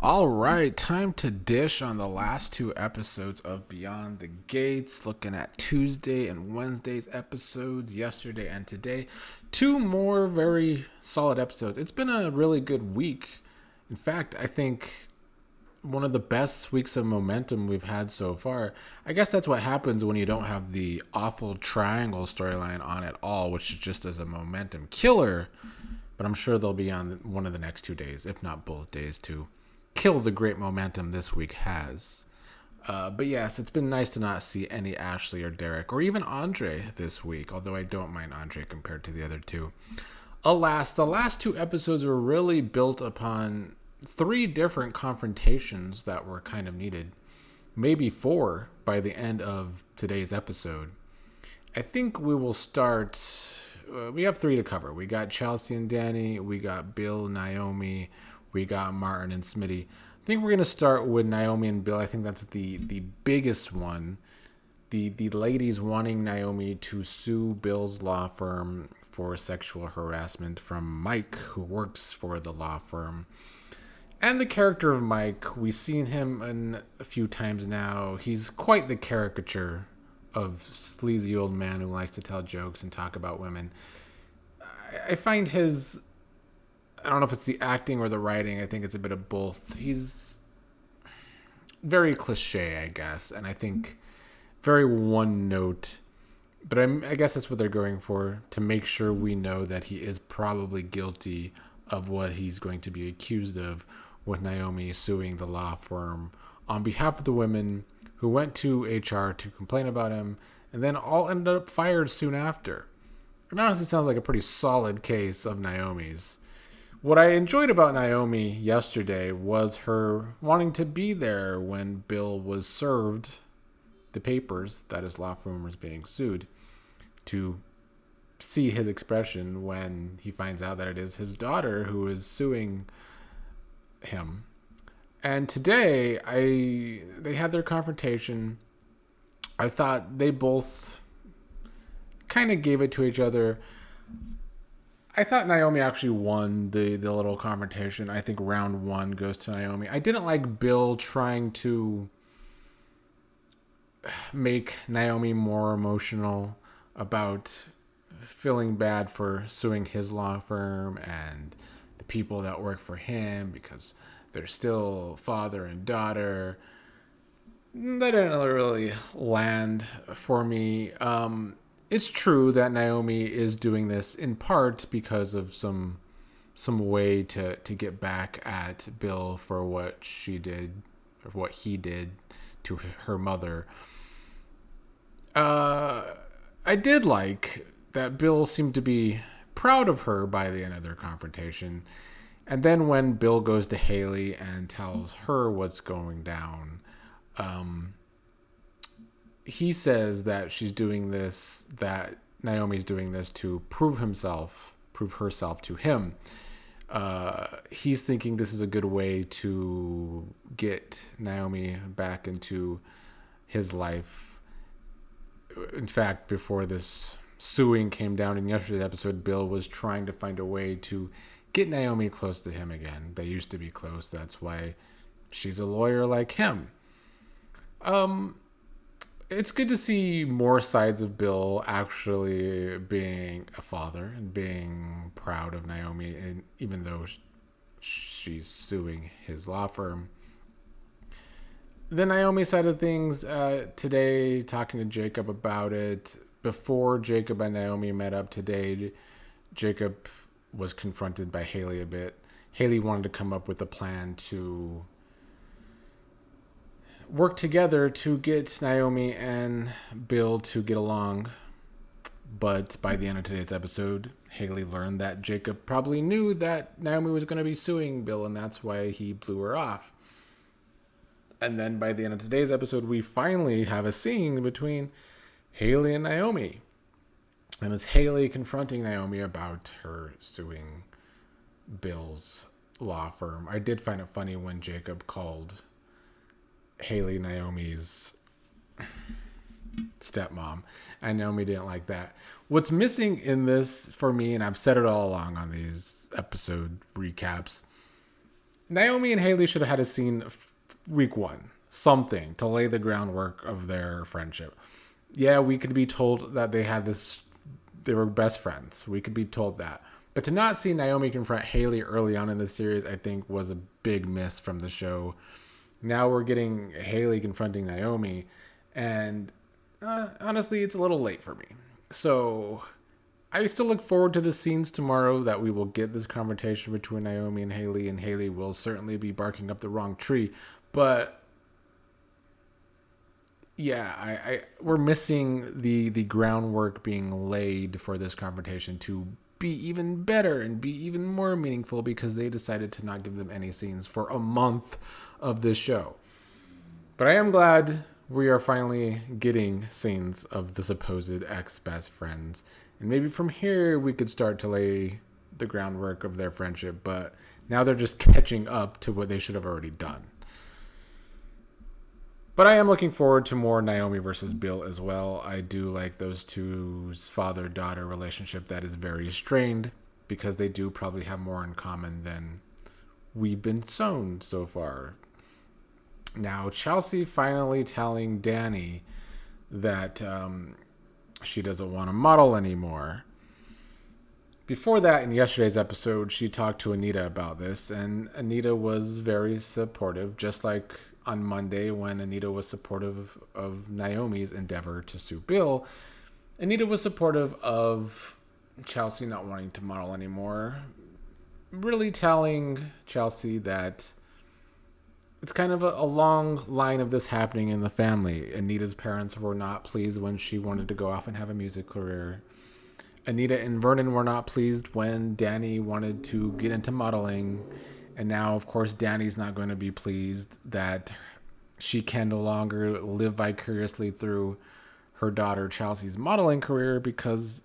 All right, time to dish on the last two episodes of Beyond the Gates, looking at Tuesday and Wednesday's episodes, yesterday and today. Two more very solid episodes. It's been a really good week. In fact, I think one of the best weeks of momentum we've had so far. I guess that's what happens when you don't have the awful triangle storyline on at all, which is just as a momentum killer. But I'm sure they'll be on one of the next 2 days, if not both days, to kill the great momentum this week has. But yes, it's been nice to not see any Ashley or Derek or even Andre this week, although I don't mind Andre compared to the other two. Alas, the last two episodes were really built upon three different confrontations that were kind of needed. Maybe four by the end of today's episode. I think we will start. We have three to cover. We got Chelsea and Dani. We got Bill, Naomi. We got Martin and Smitty. I think we're going to start with Naomi and Bill. I think that's the biggest one. The ladies wanting Naomi to sue Bill's law firm for sexual harassment from Mike, who works for the law firm. And the character of Mike, we've seen him a few times now. He's quite the caricature of sleazy old man who likes to tell jokes and talk about women. I find his... I don't know if it's the acting or the writing. I think it's a bit of both. He's very cliche, I guess, and I think very one note. But I guess that's what they're going for, to make sure we know that he is probably guilty of what he's going to be accused of, with Naomi suing the law firm on behalf of the women who went to HR to complain about him, and then all ended up fired soon after. It honestly sounds like a pretty solid case of Naomi's. What I enjoyed about Naomi yesterday was her wanting to be there when Bill was served the papers that his law firm was being sued, to see his expression when he finds out that it is his daughter who is suing him. And today, they had their confrontation. I thought they both kind of gave it to each other. I thought Naomi actually won the little confrontation. I think round one goes to Naomi. I didn't like Bill trying to make Naomi more emotional about feeling bad for suing his law firm and the people that work for him because they're still father and daughter. That didn't really land for me. It's true that Naomi is doing this in part because of some way to get back at Bill for what she did, or what he did to her mother. I did like that Bill seemed to be proud of her by the end of their confrontation. And then when Bill goes to Haley and tells her what's going down, he says that she's doing this, that Naomi's doing this to prove herself to him. He's thinking this is a good way to get Naomi back into his life. In fact, before this suing came down in yesterday's episode, Bill was trying to find a way to get Naomi close to him again. They used to be close. That's why she's a lawyer like him. It's good to see more sides of Bill actually being a father and being proud of Naomi, and even though she's suing his law firm. The Naomi side of things, today, talking to Jacob about it. Before Jacob and Naomi met up today, Jacob was confronted by Haley a bit. Haley wanted to come up with a plan to work together to get Naomi and Bill to get along. But by the end of today's episode, Haley learned that Jacob probably knew that Naomi was going to be suing Bill, and that's why he blew her off. And then by the end of today's episode, we finally have a scene between Haley and Naomi. And it's Haley confronting Naomi about her suing Bill's law firm. I did find it funny when Jacob called Haley Naomi's stepmom, and Naomi didn't like that. What's missing in this for me, and I've said it all along on these episode recaps, Naomi and Haley should have had a scene week one, something to lay the groundwork of their friendship. Yeah, we could be told that they were best friends. We could be told that. But to not see Naomi confront Haley early on in the series, I think was a big miss from the show. Now we're getting Haley confronting Naomi, and honestly, it's a little late for me. So I still look forward to the scenes tomorrow that we will get this confrontation between Naomi and Haley will certainly be barking up the wrong tree. But yeah, we're missing the groundwork being laid for this confrontation to be even better and be even more meaningful because they decided to not give them any scenes for a month of this show. But I am glad we are finally getting scenes of the supposed ex-best friends. And maybe from here we could start to lay the groundwork of their friendship. But now they're just catching up to what they should have already done. But I am looking forward to more Naomi versus Bill as well. I do like those two's father-daughter relationship that is very strained because they do probably have more in common than we've been shown so far. Now, Chelsea finally telling Dani that she doesn't want to model anymore. Before that, in yesterday's episode, she talked to Anita about this, and Anita was very supportive, just like on Monday when Anita was supportive of Naomi's endeavor to sue Bill. Anita was supportive of Chelsea not wanting to model anymore, really telling Chelsea that it's kind of a long line of this happening in the family. Anita's parents were not pleased when she wanted to go off and have a music career. Anita and Vernon were not pleased when Dani wanted to get into modeling. And now, of course, Dani's not going to be pleased that she can no longer live vicariously through her daughter Chelsea's modeling career because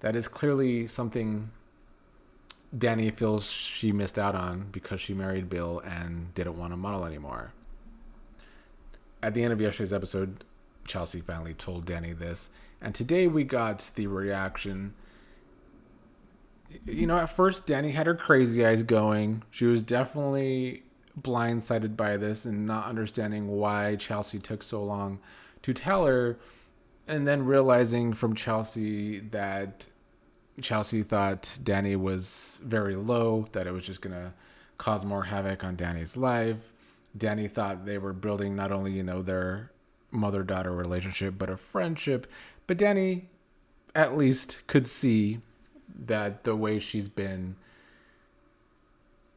that is clearly something Dani feels she missed out on because she married Bill and didn't want to model anymore. At the end of yesterday's episode, Chelsea finally told Dani this. And today we got the reaction. You know, at first, Dani had her crazy eyes going. She was definitely blindsided by this and not understanding why Chelsea took so long to tell her. And then realizing from Chelsea that Chelsea thought Dani was very low, that it was just going to cause more havoc on Dani's life. Dani thought they were building not only, you know, their mother-daughter relationship, but a friendship. But Dani at least could see that the way she's been,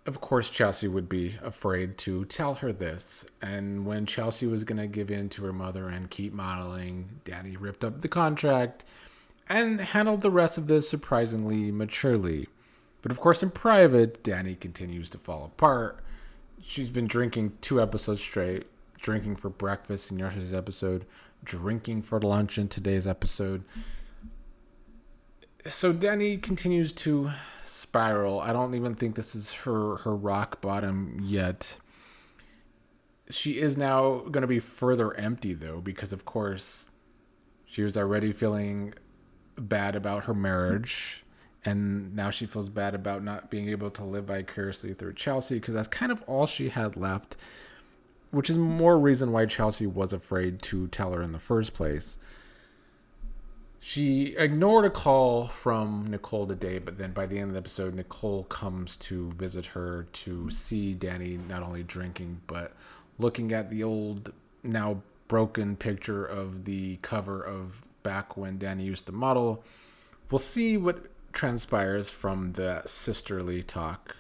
of course, Chelsea would be afraid to tell her this. And when Chelsea was going to give in to her mother and keep modeling, Dani ripped up the contract and handled the rest of this surprisingly maturely. But of course, in private, Dani continues to fall apart. She's been drinking 2 episodes straight, drinking for breakfast in yesterday's episode, drinking for lunch in today's episode. So Dani continues to spiral. I don't even think this is her rock bottom yet. She is now going to be further empty, though, because, of course, she was already feeling bad about her marriage, and now she feels bad about not being able to live vicariously through Chelsea, because that's kind of all she had left, which is more reason why Chelsea was afraid to tell her in the first place. She ignored a call from Nicole today, but then by the end of the episode, Nicole comes to visit her to see Dani not only drinking, but looking at the old, now broken picture of the cover of back when Dani used to model. We'll see what transpires from the sisterly talk.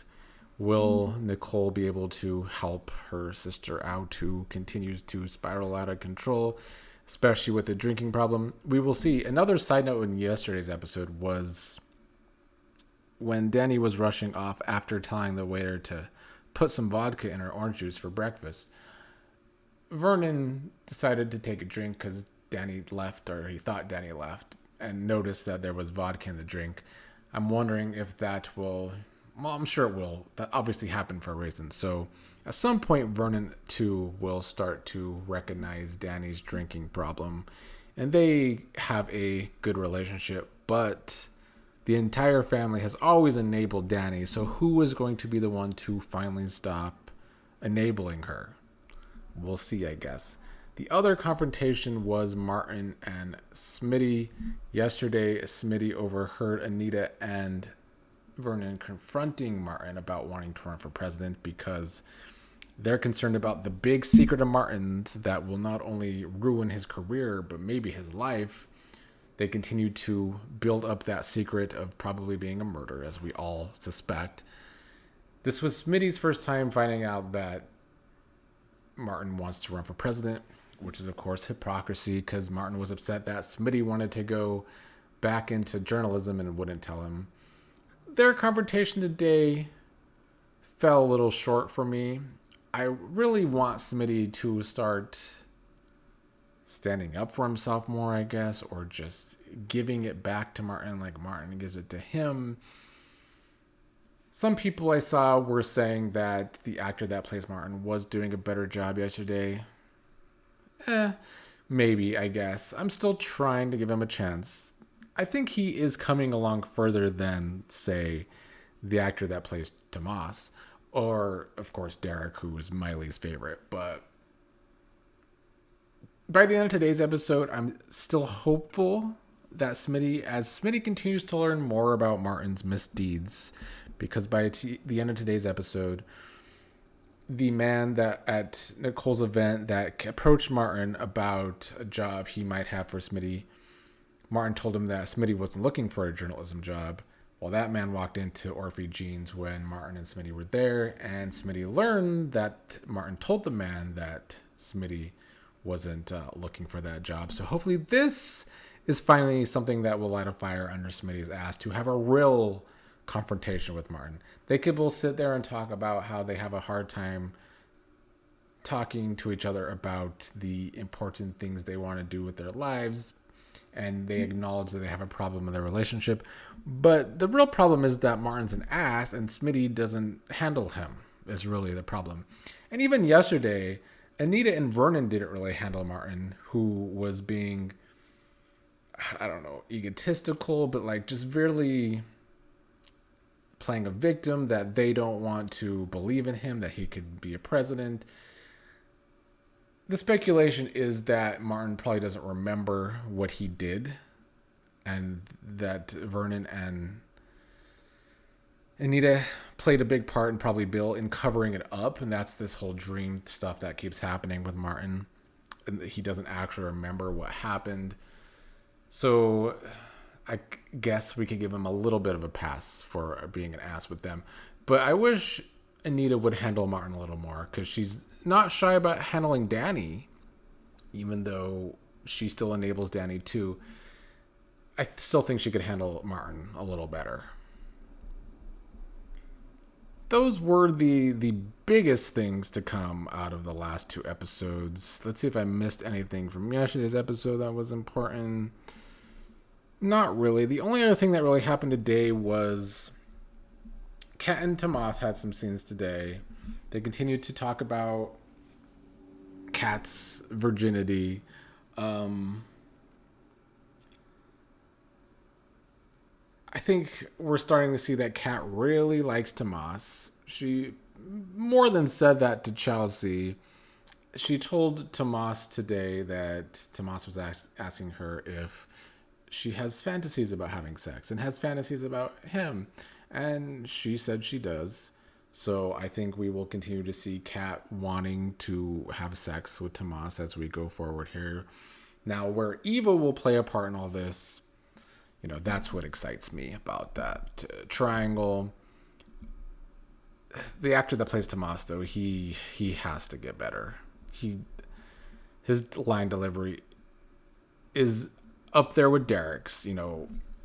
Will Nicole be able to help her sister out who continues to spiral out of control, especially with the drinking problem? We will see. Another side note in yesterday's episode was when Dani was rushing off after telling the waiter to put some vodka in her orange juice for breakfast. Vernon decided to take a drink because Dani left, or he thought Dani left, and noticed that there was vodka in the drink. I'm wondering if that will... Well, I'm sure it will. That obviously happened for a reason. So at some point, Vernon, too, will start to recognize Dani's drinking problem. And they have a good relationship. But The entire family has always enabled Dani, so who is going to be the one to finally stop enabling her? We'll see, I guess. The other confrontation was Martin and Smitty. Yesterday, Smitty overheard Anita and Vernon confronting Martin about wanting to run for president because they're concerned about the big secret of Martin's that will not only ruin his career, but maybe his life. They continue to build up that secret of probably being a murderer, as we all suspect. This was Smitty's first time finding out that Martin wants to run for president, which is, of course, hypocrisy because Martin was upset that Smitty wanted to go back into journalism and wouldn't tell him. Their confrontation today fell a little short for me. I really want Smitty to start standing up for himself more, I guess, or just giving it back to Martin like Martin gives it to him. Some people I saw were saying that the actor that plays Martin was doing a better job yesterday. Maybe, I guess. I'm still trying to give him a chance. I think he is coming along further than, say, the actor that plays Tomas, or, of course, Derek, who is Miley's favorite. But by the end of today's episode, I'm still hopeful that as Smitty continues to learn more about Martin's misdeeds, because by the end of today's episode, the man that at Nicole's event that approached Martin about a job he might have for Smitty, Martin told him that Smitty wasn't looking for a journalism job. Well, that man walked into Orphe Jeans when Martin and Smitty were there, and Smitty learned that Martin told the man that Smitty wasn't looking for that job. So hopefully this is finally something that will light a fire under Smitty's ass to have a real confrontation with Martin. They could both sit there and talk about how they have a hard time talking to each other about the important things they want to do with their lives, and they acknowledge that they have a problem in their relationship. But the real problem is that Martin's an ass and Smitty doesn't handle him, is really the problem. And even yesterday, Anita and Vernon didn't really handle Martin, who was being, I don't know, egotistical, but like just really playing a victim, that they don't want to believe in him, that he could be a president. The speculation is that Martin probably doesn't remember what he did, and that Vernon and Anita played a big part, and probably Bill, in covering it up, and that's this whole dream stuff that keeps happening with Martin, and he doesn't actually remember what happened. So I guess we could give him a little bit of a pass for being an ass with them. But I wish Anita would handle Martin a little more, because she's not shy about handling Dani, even though she still enables Dani too. I still think she could handle Martin a little better. Those were the biggest things to come out of the last two episodes. Let's see if I missed anything from yesterday's episode that was important. Not really. The only other thing that really happened today was Kat and Tomas had some scenes today. They continued to talk about Kat's virginity. I think we're starting to see that Kat really likes Tomas. She more than said that to Chelsea. She told Tomas today that Tomas was asking her if she has fantasies about having sex and has fantasies about him. And she said she does. So I think we will continue to see Kat wanting to have sex with Tomas as we go forward here. Now, where Eva will play a part in all this, that's what excites me about that triangle. The actor that plays Tomas, though, he has to get better. His line delivery is up there with Derek's.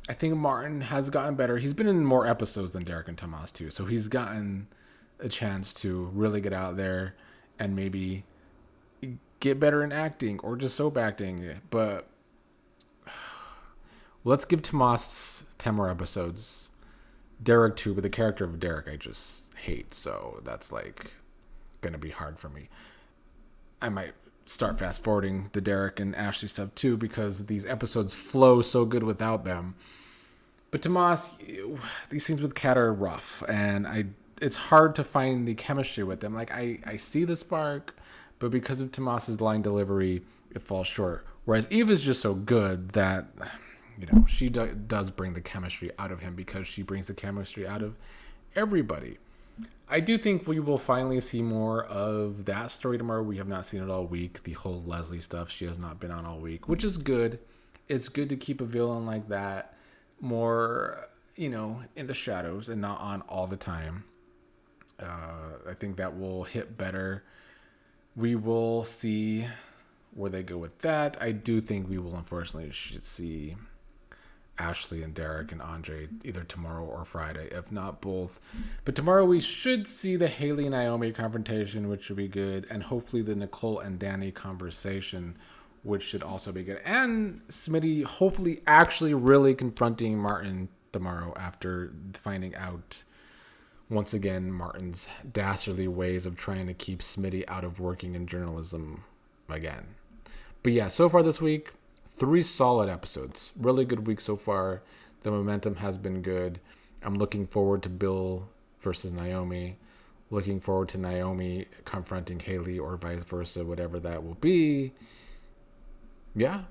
I think Martin has gotten better. He's been in more episodes than Derek and Tomas too, so he's gotten a chance to really get out there and maybe get better in acting or just soap acting. But let's give Tomas 10 more episodes. Derek too, but the character of Derek I just hate, so that's gonna be hard for me. I might start fast forwarding the Derek and Ashley stuff too, because these episodes flow so good without them. But Tomas, these scenes with Kat are rough, and it's hard to find the chemistry with them. Like I see the spark, but because of Tomas's line delivery, it falls short. Whereas Eve is just so good that she does bring the chemistry out of him because she brings the chemistry out of everybody. I do think we will finally see more of that story tomorrow. We have not seen it all week. The whole Leslie stuff, she has not been on all week, which is good. It's good to keep a villain like that more, in the shadows and not on all the time. I think that will hit better. We will see where they go with that. I do think we will unfortunately should see Ashley and Derek and Andre either tomorrow or Friday, if not both. But tomorrow we should see the Haley and Naomi confrontation, which should be good, and hopefully the Nicole and Dani conversation, which should also be good. And Smitty hopefully actually really confronting Martin tomorrow after finding out once again Martin's dastardly ways of trying to keep Smitty out of working in journalism again. But yeah, so far this week, 3 solid episodes. Really good week so far. The momentum has been good. I'm looking forward to Bill versus Naomi. Looking forward to Naomi confronting Haley or vice versa, whatever that will be. Yeah,